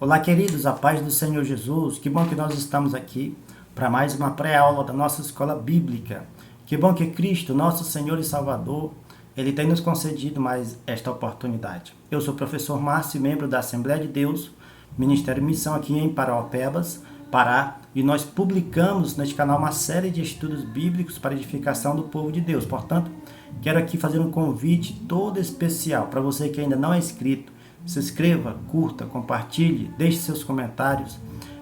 Olá, queridos, a paz do Senhor Jesus. Que bom que nós estamos aqui para mais uma pré-aula da nossa escola bíblica. Que bom que Cristo, nosso Senhor e Salvador, Ele tem nos concedido mais esta oportunidade. Eu sou o professor Márcio, membro da Assembleia de Deus, Ministério Missão aqui em Paraopebas, Pará, e nós publicamos neste canal uma série de estudos bíblicos para edificação do povo de Deus. Portanto, quero aqui fazer um convite todo especial para você que ainda não é inscrito. Se inscreva, curta, compartilhe, deixe seus comentários.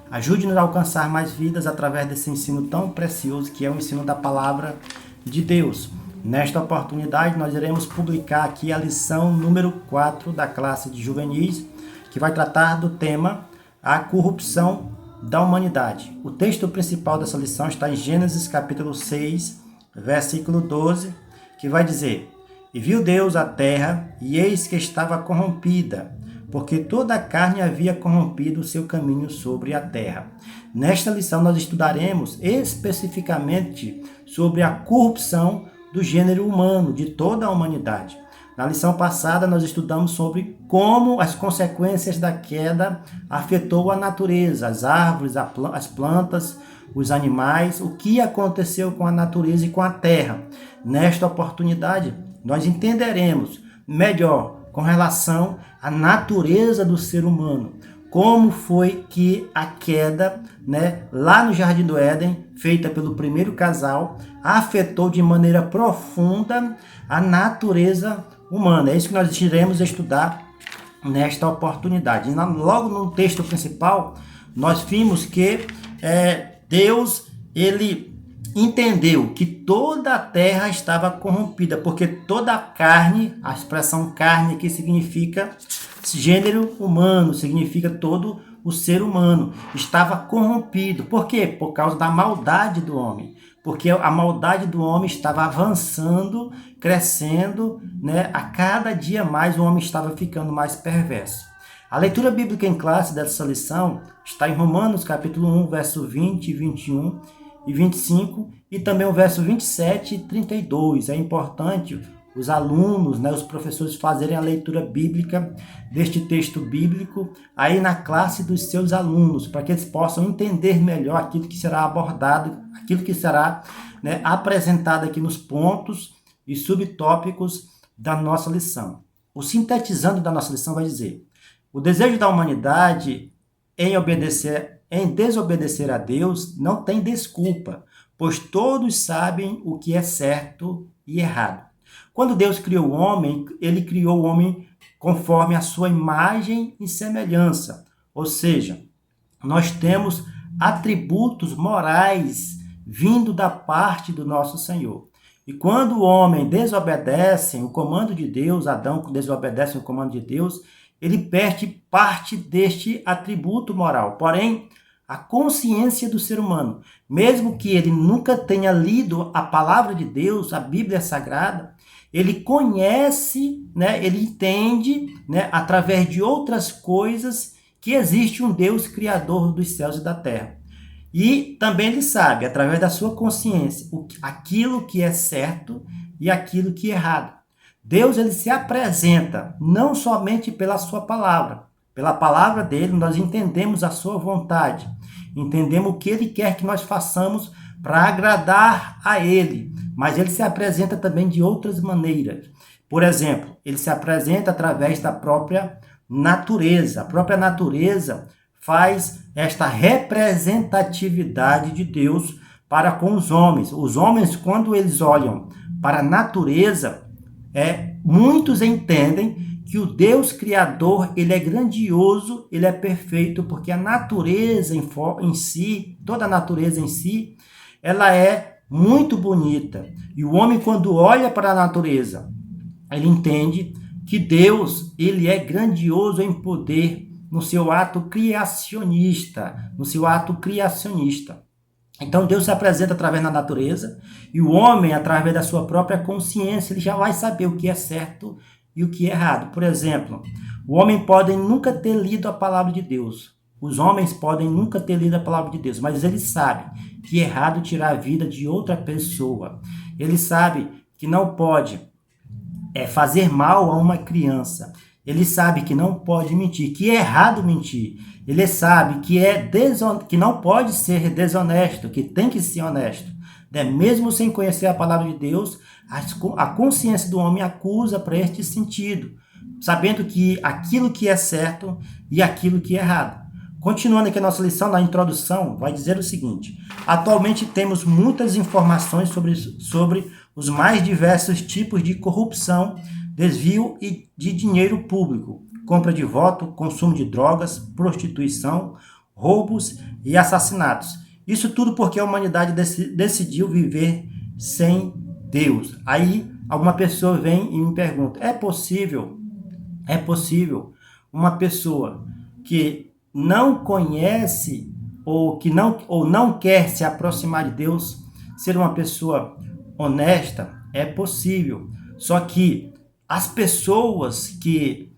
Ajude-nos a alcançar mais vidas através desse ensino tão precioso que é o ensino da Palavra de Deus. Nesta oportunidade, nós iremos publicar aqui a lição número 4 da classe de juvenis, que vai tratar do tema A Corrupção da Humanidade. O texto principal dessa lição está em Gênesis capítulo 6, versículo 12, que vai dizer: E viu Deus a terra, e eis que estava corrompida, porque toda a carne havia corrompido o seu caminho sobre a terra. Nesta lição nós estudaremos especificamente sobre a corrupção do gênero humano, de toda a humanidade. Na lição passada nós estudamos sobre como as consequências da queda afetou a natureza, as árvores, as plantas, os animais, o que aconteceu com a natureza e com a terra. Nesta oportunidade, nós entenderemos melhor com relação à natureza do ser humano, como foi que a queda, lá no Jardim do Éden, feita pelo primeiro casal, afetou de maneira profunda a natureza humana. É isso que nós iremos estudar nesta oportunidade. E logo no texto principal, nós vimos que Deus, ele entendeu que toda a terra estava corrompida, porque toda a carne, a expressão carne aqui significa gênero humano, significa todo o ser humano, estava corrompido. Por quê? Por causa da maldade do homem. Porque a maldade do homem estava avançando, crescendo, a cada dia mais o homem estava ficando mais perverso. A leitura bíblica em classe dessa lição está em Romanos capítulo 1, verso 20, 21 e 25, e também o verso 27 e 32. É importante os alunos, os professores fazerem a leitura bíblica deste texto bíblico aí na classe dos seus alunos, para que eles possam entender melhor aquilo que será abordado, aquilo que será apresentado aqui nos pontos e subtópicos da nossa lição. O sintetizando da nossa lição vai dizer: o desejo da humanidade em desobedecer a Deus não tem desculpa, pois todos sabem o que é certo e errado. Quando Deus criou o homem, ele criou o homem conforme a sua imagem e semelhança. Ou seja, nós temos atributos morais vindo da parte do nosso Senhor. E quando o homem desobedece o comando de Deus, Adão desobedece o comando de Deus, ele perde parte deste atributo moral. Porém, a consciência do ser humano, mesmo que ele nunca tenha lido a palavra de Deus, a Bíblia Sagrada, ele conhece, ele entende, através de outras coisas, que existe um Deus criador dos céus e da terra. E também ele sabe, através da sua consciência, aquilo que é certo e aquilo que é errado. Deus, ele se apresenta não somente pela sua palavra. Pela palavra dele, nós entendemos a sua vontade. Entendemos o que ele quer que nós façamos para agradar a ele. Mas ele se apresenta também de outras maneiras. Por exemplo, ele se apresenta através da própria natureza. A própria natureza faz esta representatividade de Deus para com os homens. Os homens, quando eles olham para a natureza, muitos entendem que o Deus Criador, ele é grandioso, ele é perfeito, porque a natureza em si, toda a natureza em si, ela é muito bonita. E o homem, quando olha para a natureza, ele entende que Deus, ele é grandioso em poder no seu ato criacionista, Então Deus se apresenta através da natureza, e o homem, através da sua própria consciência, ele já vai saber o que é certo e o que é errado. Por exemplo, o homem pode nunca ter lido a palavra de Deus. Os homens podem nunca ter lido a palavra de Deus, mas eles sabem que é errado tirar a vida de outra pessoa. Eles sabem que não pode fazer mal a uma criança. Ele sabe que não pode mentir, que é errado mentir. Ele sabe que que não pode ser desonesto, que tem que ser honesto. Né? Mesmo sem conhecer a palavra de Deus, a consciência do homem acusa para este sentido, sabendo que aquilo que é certo e aquilo que é errado. Continuando aqui a nossa lição, na introdução, vai dizer o seguinte: atualmente temos muitas informações sobre os mais diversos tipos de corrupção, desvio de dinheiro público, compra de voto, consumo de drogas, prostituição, roubos e assassinatos. Isso tudo porque a humanidade decidiu viver sem Deus. Aí alguma pessoa vem e me pergunta: é possível uma pessoa que não conhece ou não quer se aproximar de Deus ser uma pessoa honesta? É possível. Só que as pessoas que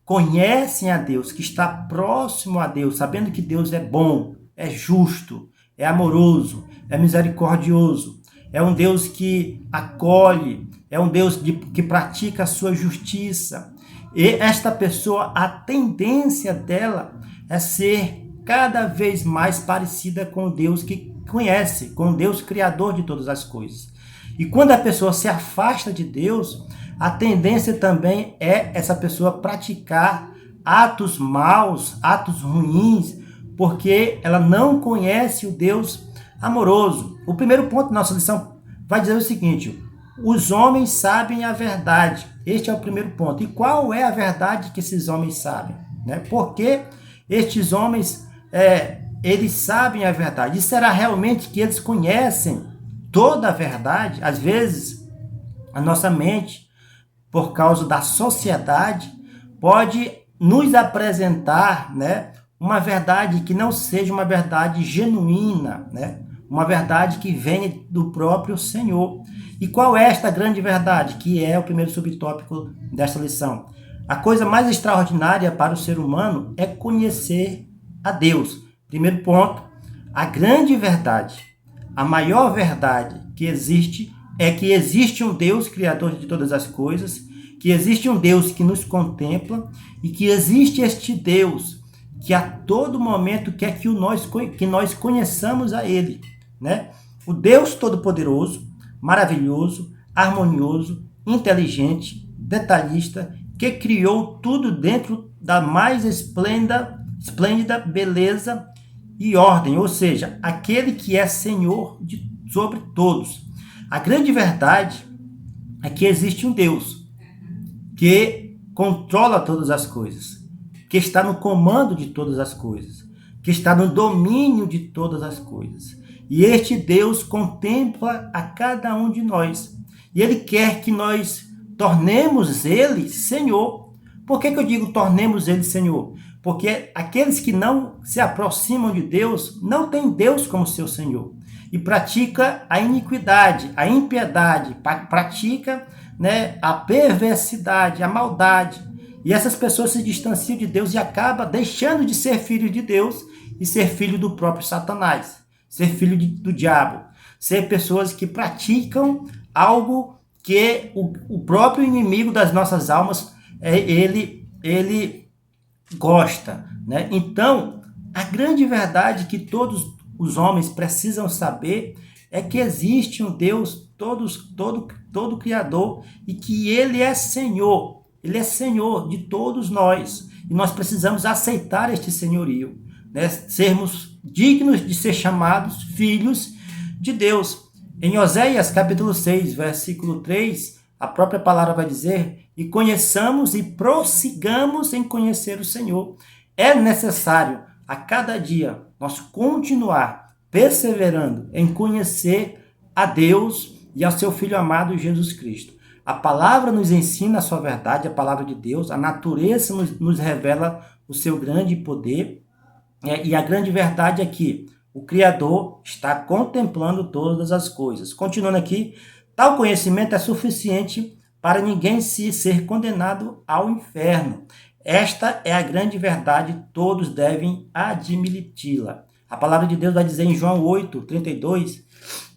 conhecem a Deus, que está próximo a Deus, sabendo que Deus é bom, é justo, é amoroso, é misericordioso, é um Deus que acolhe, é um Deus que pratica a sua justiça. E esta pessoa, a tendência dela é ser cada vez mais parecida com o Deus que conhece, com o Deus criador de todas as coisas. E quando a pessoa se afasta de Deus, a tendência também é essa pessoa praticar atos maus, atos ruins, porque ela não conhece o Deus amoroso. O primeiro ponto da nossa lição vai dizer o seguinte: os homens sabem a verdade. Este é o primeiro ponto. E qual é a verdade que esses homens sabem? Né? Porque estes homens, eles sabem a verdade. E será realmente que eles conhecem toda a verdade? Às vezes, a nossa mente, por causa da sociedade, pode nos apresentar, né, uma verdade que não seja uma verdade genuína, né? Uma verdade que vem do próprio Senhor. E qual é esta grande verdade? Que é o primeiro subtópico desta lição. A coisa mais extraordinária para o ser humano é conhecer a Deus. Primeiro ponto, a grande verdade, a maior verdade que existe é que existe um Deus criador de todas as coisas, que existe um Deus que nos contempla e que existe este Deus que a todo momento quer que nós conheçamos a Ele, né? O Deus Todo-Poderoso, maravilhoso, harmonioso, inteligente, detalhista, que criou tudo dentro da mais esplêndida beleza e ordem, ou seja, aquele que é Senhor sobre todos. A grande verdade é que existe um Deus que controla todas as coisas, que está no comando de todas as coisas, que está no domínio de todas as coisas. E este Deus contempla a cada um de nós. E Ele quer que nós tornemos Ele Senhor. Por que eu digo tornemos Ele Senhor? Porque aqueles que não se aproximam de Deus não têm Deus como seu Senhor. E pratica a iniquidade, a impiedade, pratica, né, a perversidade, a maldade. E essas pessoas se distanciam de Deus e acabam deixando de ser filho de Deus e ser filho do próprio Satanás, ser filho do diabo, ser pessoas que praticam algo que o próprio inimigo das nossas almas, ele gosta, né? Então, a grande verdade que todos os homens precisam saber é que existe um Deus todo criador e que Ele é Senhor. Ele é Senhor de todos nós. E nós precisamos aceitar este senhorio, né? Sermos dignos de ser chamados filhos de Deus. Em Oséias capítulo 6, versículo 3, a própria palavra vai dizer: e conheçamos e prossigamos em conhecer o Senhor. É necessário a cada dia nós continuar perseverando em conhecer a Deus e ao seu Filho amado Jesus Cristo. A palavra nos ensina a sua verdade, a palavra de Deus, a natureza nos revela o seu grande poder, e a grande verdade é que o Criador está contemplando todas as coisas. Continuando aqui, tal conhecimento é suficiente para ninguém ser condenado ao inferno. Esta é a grande verdade, todos devem admiti-la. A palavra de Deus vai dizer em João 8:32,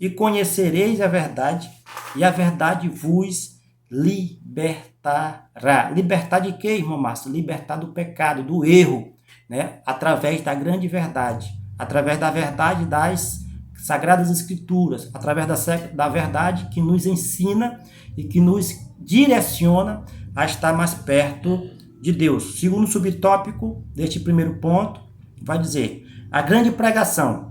e conhecereis a verdade, e a verdade vos libertará. libertará. Libertar de quê, irmão Márcio? Libertar do pecado, do erro, né? Através da grande verdade, através da verdade das Sagradas Escrituras, através da verdade que nos ensina e que nos direciona a estar mais perto de Deus. Segundo subtópico deste primeiro ponto, vai dizer: a grande pregação.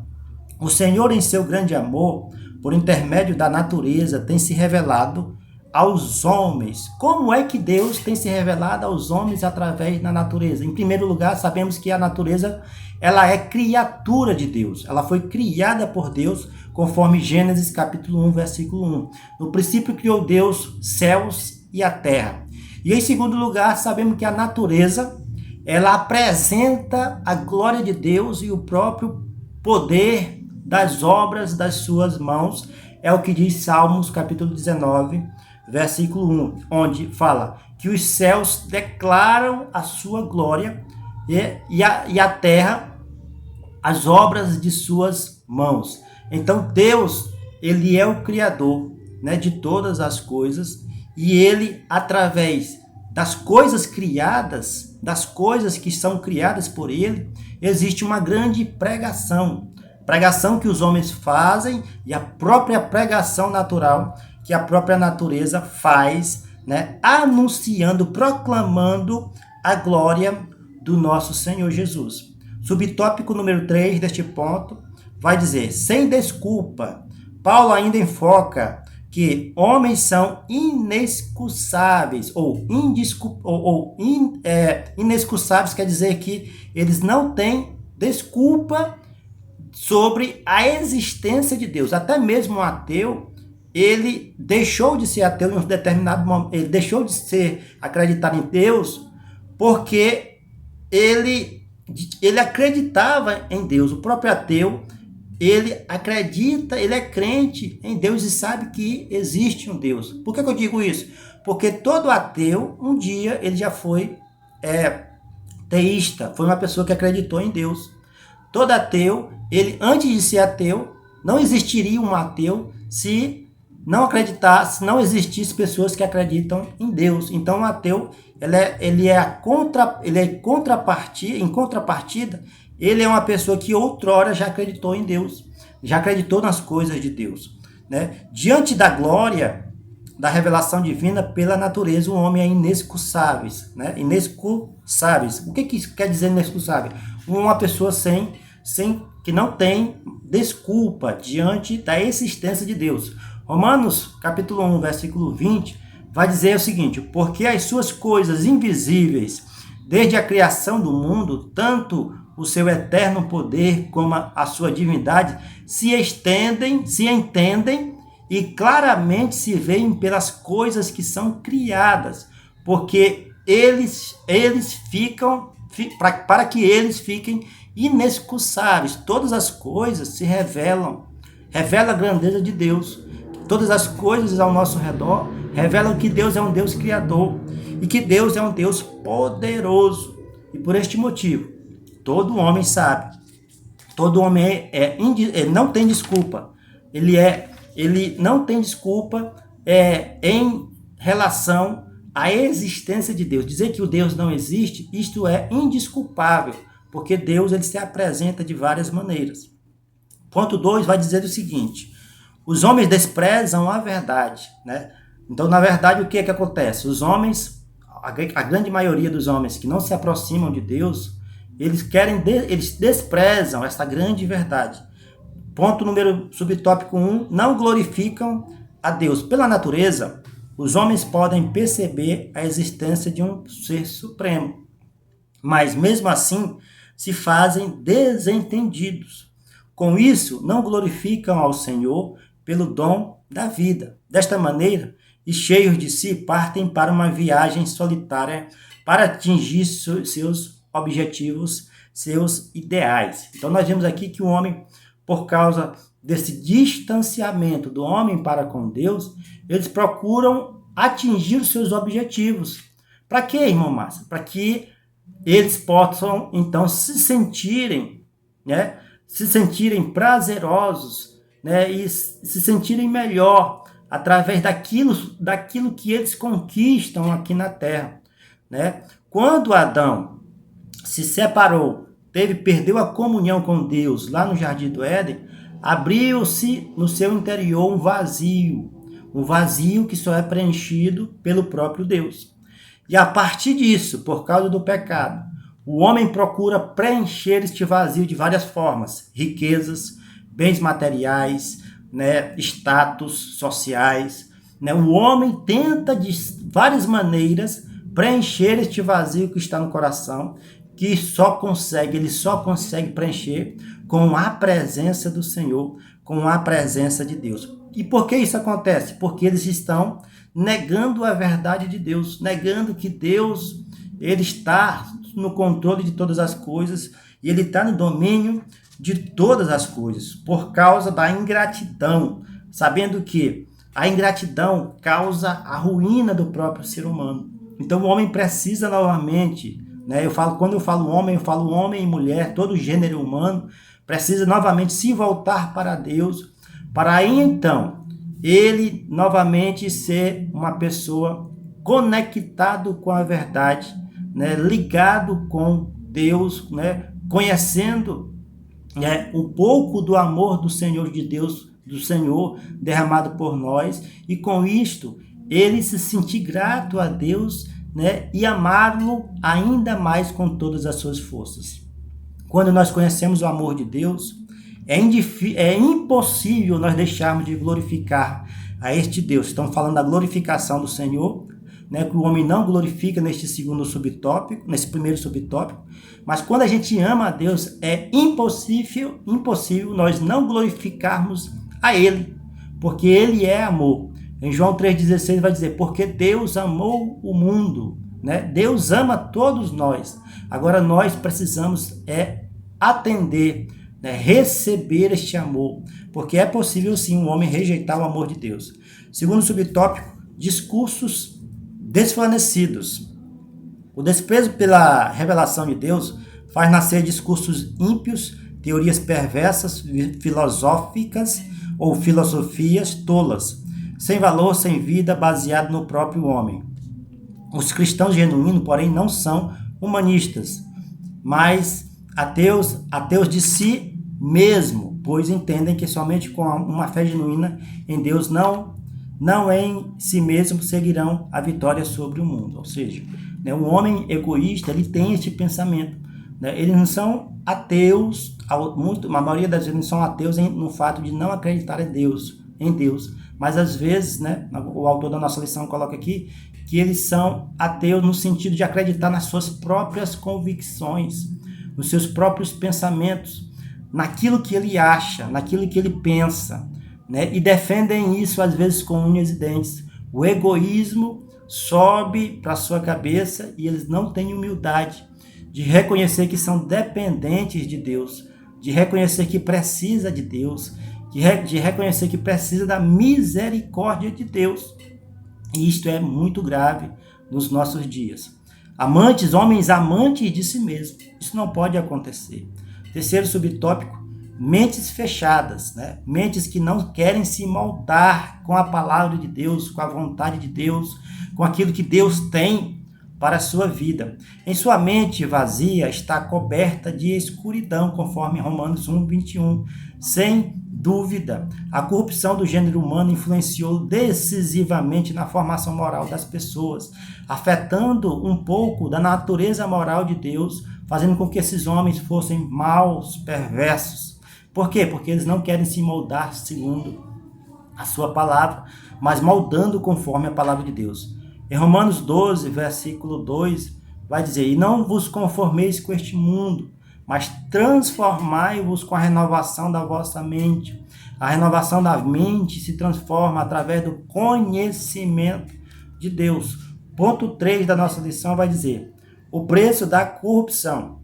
O Senhor, em seu grande amor, por intermédio da natureza, tem se revelado aos homens. Como é que Deus tem se revelado aos homens através da natureza? Em primeiro lugar, sabemos que a natureza, ela é criatura de Deus. Ela foi criada por Deus, conforme Gênesis capítulo 1, versículo 1. No princípio criou Deus céus e a terra. E em segundo lugar, sabemos que a natureza, ela apresenta a glória de Deus e o próprio poder das obras das suas mãos. É o que diz Salmos capítulo 19, versículo 1, onde fala que os céus declaram a sua glória e a terra as obras de suas mãos. Então Deus, ele é o Criador, né, de todas as coisas, e ele, através das coisas criadas, das coisas que são criadas por ele, existe uma grande pregação que os homens fazem, e a própria pregação natural que a própria natureza faz, né, anunciando, proclamando a glória do nosso Senhor Jesus. Subtópico número 3 deste ponto vai dizer: sem desculpa. Paulo ainda enfoca que homens são inexcusáveis, inexcusáveis quer dizer que eles não têm desculpa sobre a existência de Deus. Até mesmo um ateu, ele deixou de ser ateu em um determinado momento, ele deixou de acreditar em Deus porque ele acreditava em Deus. O próprio ateu, ele acredita, ele é crente em Deus e sabe que existe um Deus. Por que eu digo isso? Porque todo ateu, um dia, ele já foi teísta, foi uma pessoa que acreditou em Deus. Todo ateu, ele antes de ser ateu, não existiria um ateu se não acreditasse, não existisse pessoas que acreditam em Deus. Então, o ateu, em contrapartida, ele é uma pessoa que outrora já acreditou em Deus, já acreditou nas coisas de Deus, né? Diante da glória da revelação divina pela natureza, o homem é inexcusável, né? Inexcusáveis. O que isso quer dizer inexcusável? Uma pessoa que não tem desculpa diante da existência de Deus. Romanos capítulo 1, versículo 20, vai dizer o seguinte: porque as suas coisas invisíveis, desde a criação do mundo, tanto o seu eterno poder como a sua divindade, se entendem e claramente se veem pelas coisas que são criadas, porque eles ficam, para que eles fiquem inexcusáveis. Todas as coisas se revela a grandeza de Deus. Todas as coisas ao nosso redor revelam que Deus é um Deus criador e que Deus é um Deus poderoso. E por este motivo, todo homem sabe, todo homem ele não tem desculpa. Ele não tem desculpa em relação à existência de Deus. Dizer que o Deus não existe, isto é indesculpável, porque Deus, ele se apresenta de várias maneiras. Ponto 2 vai dizer o seguinte: os homens desprezam a verdade, né? Então, na verdade, o que acontece? Os homens, a grande maioria dos homens que não se aproximam de Deus, eles desprezam essa grande verdade. Ponto subtópico 1, não glorificam a Deus. Pela natureza, os homens podem perceber a existência de um ser supremo, mas mesmo assim se fazem desentendidos. Com isso, não glorificam ao Senhor pelo dom da vida. Desta maneira, e cheios de si, partem para uma viagem solitária para atingir seus objetivos, seus ideais. Então nós vemos aqui que o homem, por causa desse distanciamento do homem para com Deus, eles procuram atingir os seus objetivos. Para quê, irmão Márcio? Para que eles possam, então, se sentirem prazerosos, né, e se sentirem melhor através daquilo que eles conquistam aqui na terra, né? Quando Adão se separou, perdeu a comunhão com Deus lá no Jardim do Éden, abriu-se no seu interior um vazio que só é preenchido pelo próprio Deus. E a partir disso, por causa do pecado, o homem procura preencher este vazio de várias formas: riquezas, bens materiais, né, status sociais. Né? O homem tenta de várias maneiras preencher este vazio que está no coração, que ele só consegue preencher com a presença do Senhor, com a presença de Deus. E por que isso acontece? Porque eles estão negando a verdade de Deus, negando que Deus ele está no controle de todas as coisas e ele está no domínio de todas as coisas, por causa da ingratidão, sabendo que a ingratidão causa a ruína do próprio ser humano. Então o homem precisa novamente, né? Quando eu falo homem e mulher, todo gênero humano precisa novamente se voltar para Deus, para aí então ele novamente ser uma pessoa conectado com a verdade, né? Ligado com Deus, né? Conhecendo, né, um pouco do amor do Senhor de Deus, do Senhor derramado por nós, e com isto ele se sentir grato a Deus, né, e amá-lo ainda mais com todas as suas forças. Quando nós conhecemos o amor de Deus, é impossível nós deixarmos de glorificar a este Deus. Estamos falando da glorificação do Senhor, né, que o homem não glorifica neste primeiro subtópico, mas quando a gente ama a Deus, é impossível nós não glorificarmos a Ele, porque Ele é amor. Em João 3,16 vai dizer, porque Deus amou o mundo, né? Deus ama todos nós. Agora nós precisamos atender, né? Receber este amor, porque é possível sim um homem rejeitar o amor de Deus. Segundo subtópico, discursos desvanecidos. O desprezo pela revelação de Deus faz nascer discursos ímpios, teorias perversas, filosóficas ou filosofias tolas, sem valor, sem vida, baseado no próprio homem. Os cristãos genuínos, porém, não são humanistas, mas ateus de si mesmo, pois entendem que somente com uma fé genuína em Deus, não em si mesmo, seguirão a vitória sobre o mundo. Ou seja, né, um homem egoísta, ele tem este pensamento. Né? Eles não são ateus, a maioria das vezes não são ateus no fato de não acreditar em Deus. Mas às vezes, né, o autor da nossa lição coloca aqui que eles são ateus no sentido de acreditar nas suas próprias convicções, nos seus próprios pensamentos, naquilo que ele acha, naquilo que ele pensa, né? E defendem isso às vezes com unhas e dentes. O egoísmo sobe para a sua cabeça e eles não têm humildade de reconhecer que são dependentes de Deus, de reconhecer que precisa de Deus, de reconhecer que precisa da misericórdia de Deus. E isto é muito grave nos nossos dias. Homens amantes de si mesmos. Isso não pode acontecer. Terceiro subtópico, mentes fechadas, né? Mentes que não querem se moldar com a palavra de Deus, com a vontade de Deus, com aquilo que Deus tem para a sua vida. Em sua mente vazia está coberta de escuridão, conforme Romanos 1:21. Sem dúvida, a corrupção do gênero humano influenciou decisivamente na formação moral das pessoas, afetando um pouco da natureza moral de Deus, fazendo com que esses homens fossem maus, perversos. Por quê? Porque eles não querem se moldar segundo a sua palavra, mas moldando conforme a palavra de Deus. Em Romanos 12, versículo 2, vai dizer, e não vos conformeis com este mundo, mas transformai-vos com a renovação da vossa mente. A renovação da mente se transforma através do conhecimento de Deus. Ponto 3 da nossa lição vai dizer, o preço da corrupção,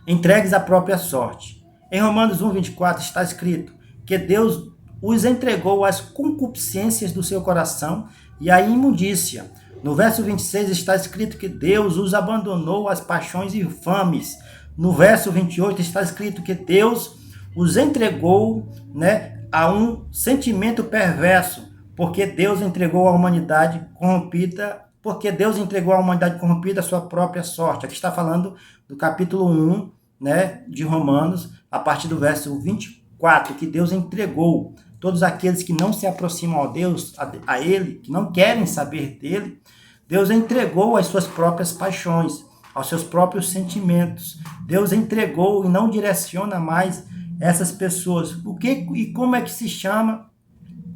entregues à própria sorte. Em Romanos 1:24 está escrito que Deus os entregou às concupiscências do seu coração e à imundícia. No verso 26 está escrito que Deus os abandonou às paixões infames. No verso 28 está escrito que Deus os entregou, né, a um sentimento perverso, porque Deus entregou à humanidade corrompida, porque Deus entregou à humanidade corrompida a sua própria sorte. Aqui está falando do capítulo 1, né, de Romanos, a partir do verso 24, que Deus entregou todos aqueles que não se aproximam a Deus, a Ele, que não querem saber dele, Deus entregou às suas próprias paixões, aos seus próprios sentimentos. Deus entregou e não direciona mais essas pessoas. O que e como é que se chama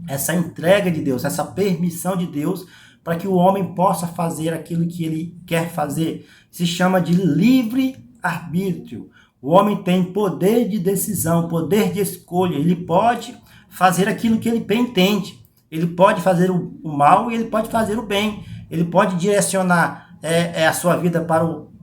essa entrega de Deus, essa permissão de Deus para que o homem possa fazer aquilo que ele quer fazer? Se chama de livre arbítrio. O homem tem poder de decisão, poder de escolha. Ele pode fazer aquilo que ele bem entende. Ele pode fazer o mal e ele pode fazer o bem. Ele pode direcionar a sua vida para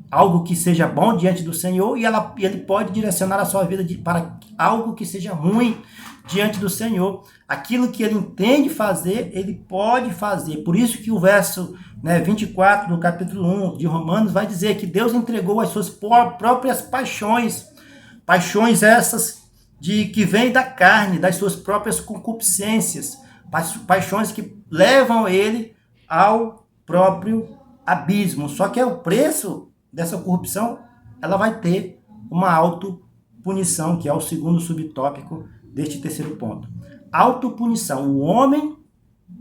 algo que seja bom diante do Senhor, e ele pode direcionar a sua vida para algo que seja ruim diante do Senhor. Aquilo que ele entende fazer, ele pode fazer. Por isso que o verso 24 do capítulo 1 de Romanos vai dizer que Deus entregou as suas próprias paixões. Paixões essas que vêm da carne, das suas próprias concupiscências. Paixões que levam ele ao próprio abismo. Só que o preço dessa corrupção, ela vai ter uma autopunição, que é o segundo subtópico deste terceiro ponto. Autopunição. O homem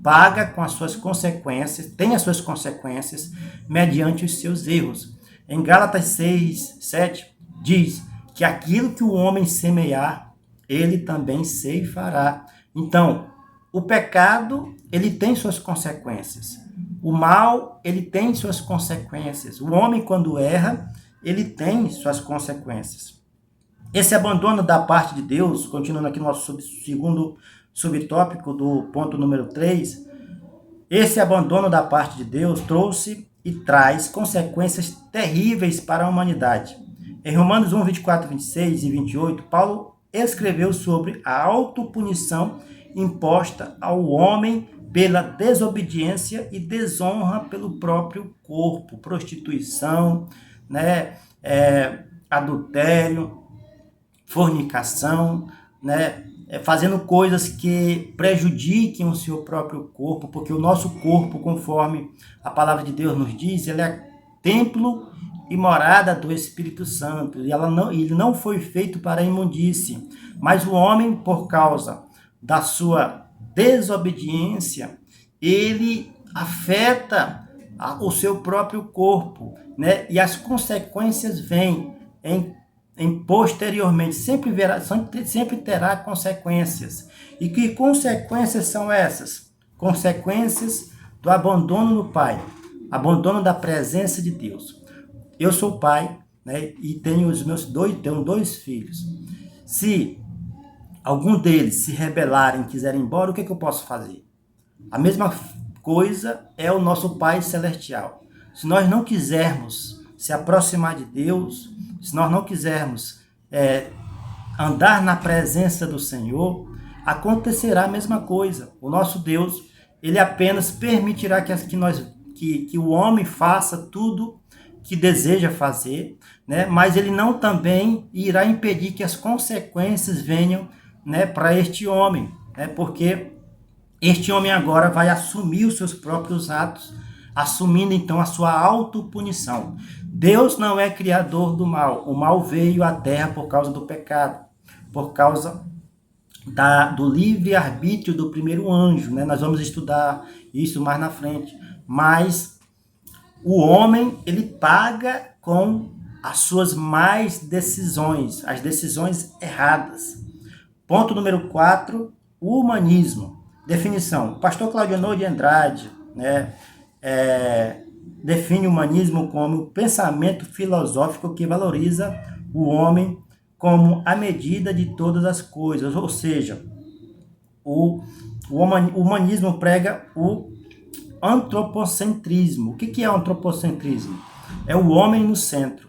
paga com as suas consequências, tem as suas consequências mediante os seus erros. Em Gálatas 6, 7, diz que aquilo que o homem semear, ele também ceifará. Então, o pecado, ele tem suas consequências. O mal, ele tem suas consequências. O homem, quando erra, ele tem suas consequências. Esse abandono da parte de Deus, continuando aqui no nosso segundo subtópico do ponto número 3, esse abandono da parte de Deus trouxe e traz consequências terríveis para a humanidade. Em Romanos 1, 24, 26 e 28, Paulo escreveu sobre a autopunição imposta ao homem pela desobediência e desonra pelo próprio corpo, prostituição, adultério, fornicação, fazendo coisas que prejudiquem o seu próprio corpo, porque o nosso corpo, conforme a palavra de Deus nos diz, ele é templo e morada do Espírito Santo, e ele não foi feito para a imundície, mas o homem, por causa da sua desobediência, ele afeta o seu próprio corpo, e as consequências vêm posteriormente, sempre terá consequências. E que consequências são essas? Consequências do abandono do Pai, abandono da presença de Deus. Eu sou pai, e tenho tenho dois filhos. Se algum deles se rebelarem e quiserem ir embora, o que eu posso fazer? A mesma coisa é o nosso Pai Celestial. Se nós não quisermos se aproximar de Deus, se nós não quisermos andar na presença do Senhor, acontecerá a mesma coisa. O nosso Deus, ele apenas permitirá que o homem faça tudo que deseja fazer, mas ele não também irá impedir que as consequências venham para este homem, porque este homem agora vai assumir os seus próprios atos, assumindo então a sua autopunição. Deus não é criador do mal. O mal veio à terra por causa do pecado, por causa do livre-arbítrio do primeiro anjo. Nós vamos estudar isso mais na frente. Mas o homem, ele paga com as suas más decisões, as decisões erradas. Ponto número 4, o humanismo. Definição. O pastor Claudionor de Andrade, define o humanismo como o pensamento filosófico que valoriza o homem como a medida de todas as coisas. Ou seja, o humanismo prega o antropocentrismo. O que é o antropocentrismo? É o homem no centro.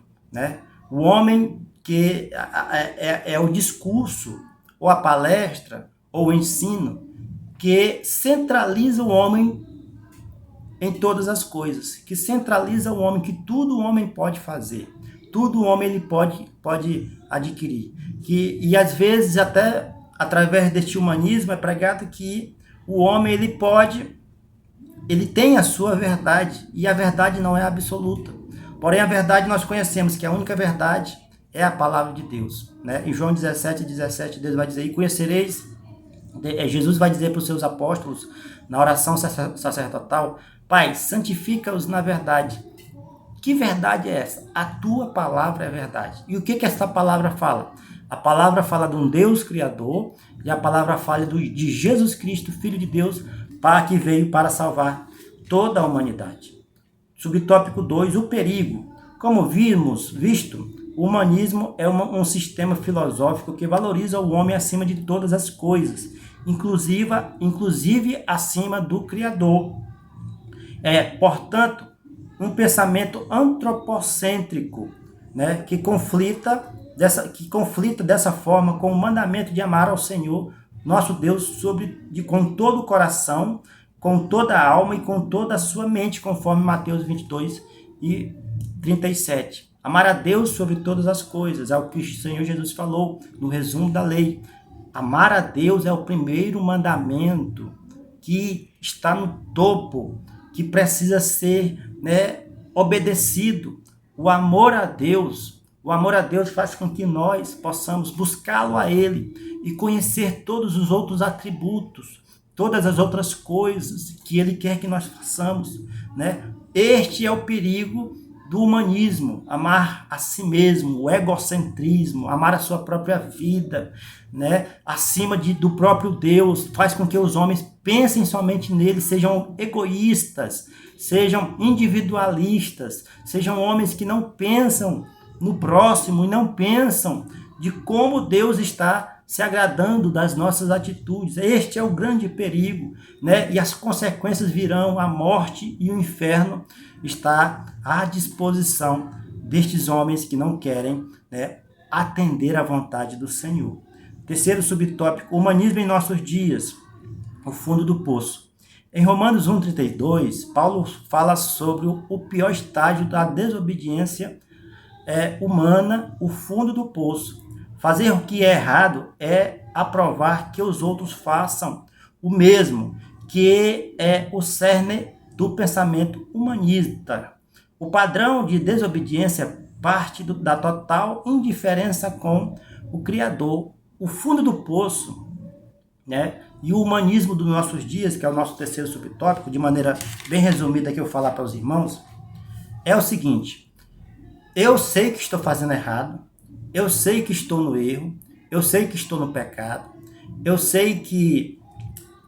O homem que é o discurso, ou a palestra, ou o ensino, que centraliza o homem em todas as coisas, que centraliza o homem, que tudo o homem pode fazer, tudo o homem ele pode adquirir. E às vezes até através deste humanismo é pregado que O homem, ele tem a sua verdade, e a verdade não é absoluta. Porém, a verdade nós conhecemos, que a única verdade é a palavra de Deus, né? Em João 17, Deus vai dizer, e conhecereis, Jesus vai dizer para os seus apóstolos, na oração sacerdotal, Pai, santifica-os na verdade. Que verdade é essa? A tua palavra é verdade. E o que essa palavra fala? A palavra fala de um Deus Criador, e a palavra fala de Jesus Cristo, Filho de Deus, que veio para salvar toda a humanidade. Subtópico 2, o perigo. Como visto, o humanismo é um sistema filosófico que valoriza o homem acima de todas as coisas, inclusive acima do Criador. Portanto, um pensamento antropocêntrico, né, que conflita dessa forma com o mandamento de amar ao Senhor, nosso Deus, com todo o coração, com toda a alma e com toda a sua mente, conforme Mateus 22 e 37. Amar a Deus sobre todas as coisas, é o que o Senhor Jesus falou no resumo da lei. Amar a Deus é o primeiro mandamento que está no topo, que precisa ser, né, obedecido. O amor a Deus faz com que nós possamos buscá-lo a Ele e conhecer todos os outros atributos, todas as outras coisas que Ele quer que nós façamos, né? Este é o perigo do humanismo, amar a si mesmo, o egocentrismo, amar a sua própria vida, né? Acima do próprio Deus, faz com que os homens pensem somente nele, sejam egoístas, sejam individualistas, sejam homens que não pensam no próximo e não pensam de como Deus está se agradando das nossas atitudes. Este é o grande perigo, né? E as consequências virão, a morte e o inferno está à disposição destes homens que não querem, né, atender à vontade do Senhor. Terceiro subtópico, humanismo em nossos dias, o fundo do poço. Em Romanos 1,32, Paulo fala sobre o pior estágio da desobediência humana, o fundo do poço. Fazer o que é errado é aprovar que os outros façam o mesmo, que é o cerne do pensamento humanista. O padrão de desobediência parte da total indiferença com o Criador. O fundo do poço, né? E o humanismo dos nossos dias, que é o nosso terceiro subtópico, de maneira bem resumida que eu vou falar para os irmãos, é o seguinte: eu sei que estou fazendo errado, eu sei que estou no erro, eu sei que estou no pecado, eu sei que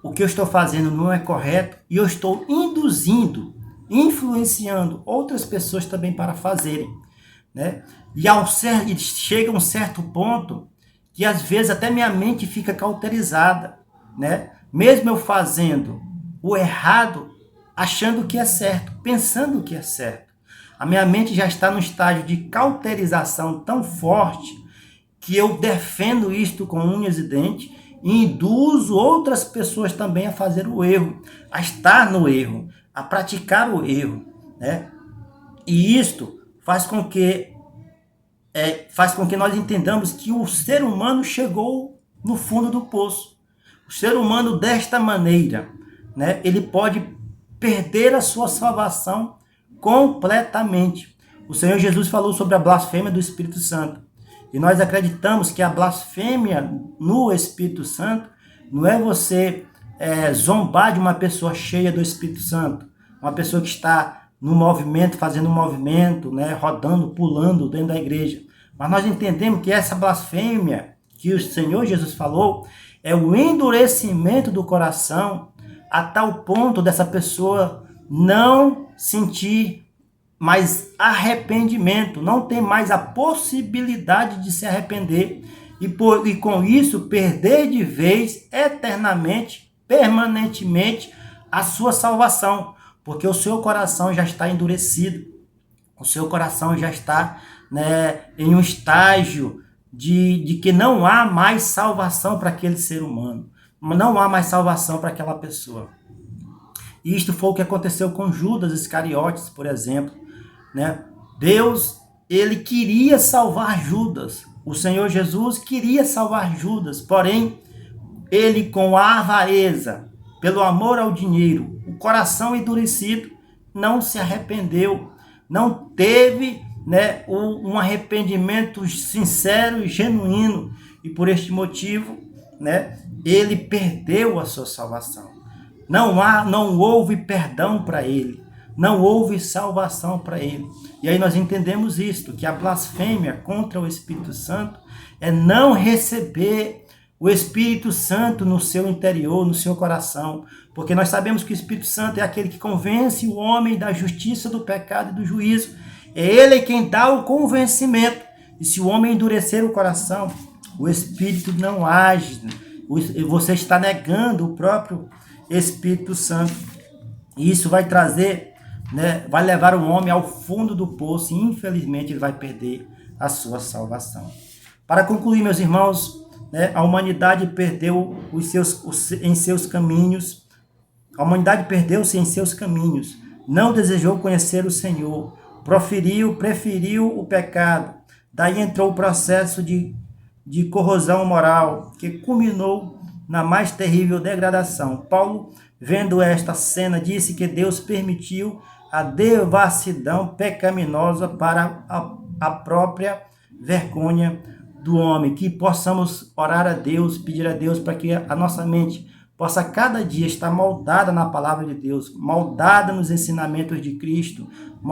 o que eu estou fazendo não é correto e eu estou influenciando outras pessoas também para fazerem, né? E chega um certo ponto que às vezes até minha mente fica cauterizada, né? Mesmo eu fazendo o errado, achando que é certo, pensando que é certo. A minha mente já está no estágio de cauterização tão forte que eu defendo isto com unhas e dentes e induzo outras pessoas também a fazer o erro, a estar no erro, a praticar o erro, né? E isto faz com que nós entendamos que o ser humano chegou no fundo do poço. O ser humano desta maneira, né, ele pode perder a sua salvação completamente. O Senhor Jesus falou sobre a blasfêmia do Espírito Santo. E nós acreditamos que a blasfêmia no Espírito Santo não é você zombar de uma pessoa cheia do Espírito Santo, uma pessoa que está no movimento, fazendo um movimento, né, rodando, pulando dentro da igreja. Mas nós entendemos que essa blasfêmia que o Senhor Jesus falou é o endurecimento do coração a tal ponto dessa pessoa não sentir mais arrependimento, não tem mais a possibilidade de se arrepender e com isso perder de vez, eternamente, permanentemente, a sua salvação, porque o seu coração já está endurecido, o seu coração já está, né, em um estágio de que não há mais salvação para aquele ser humano, não há mais salvação para aquela pessoa. E isto foi o que aconteceu com Judas Iscariotes, por exemplo, né? Deus, ele queria salvar Judas, o Senhor Jesus queria salvar Judas, porém, ele com a avareza, pelo amor ao dinheiro, o coração endurecido, não se arrependeu, não teve, né, um arrependimento sincero e genuíno, e por este motivo, né, ele perdeu a sua salvação. Não houve perdão para ele, não houve salvação para ele. E aí nós entendemos isto, que a blasfêmia contra o Espírito Santo é não receber o Espírito Santo no seu interior, no seu coração, porque nós sabemos que o Espírito Santo é aquele que convence o homem da justiça, do pecado e do juízo. É ele quem dá o convencimento. E se o homem endurecer o coração, o Espírito não age. Você está negando o próprio Espírito Santo. E isso vai trazer, né, vai levar o homem ao fundo do poço e infelizmente ele vai perder a sua salvação. Para concluir, meus irmãos, né, a humanidade perdeu em seus caminhos. A humanidade perdeu-se em seus caminhos. Não desejou conhecer o Senhor. Preferiu o pecado. Daí entrou o processo de corrosão moral, que culminou na mais terrível degradação. Paulo, vendo esta cena, disse que Deus permitiu a devassidão pecaminosa para a própria vergonha do homem. Que possamos orar a Deus, pedir a Deus para que a nossa mente possa cada dia estar moldada na palavra de Deus, moldada nos ensinamentos de Cristo,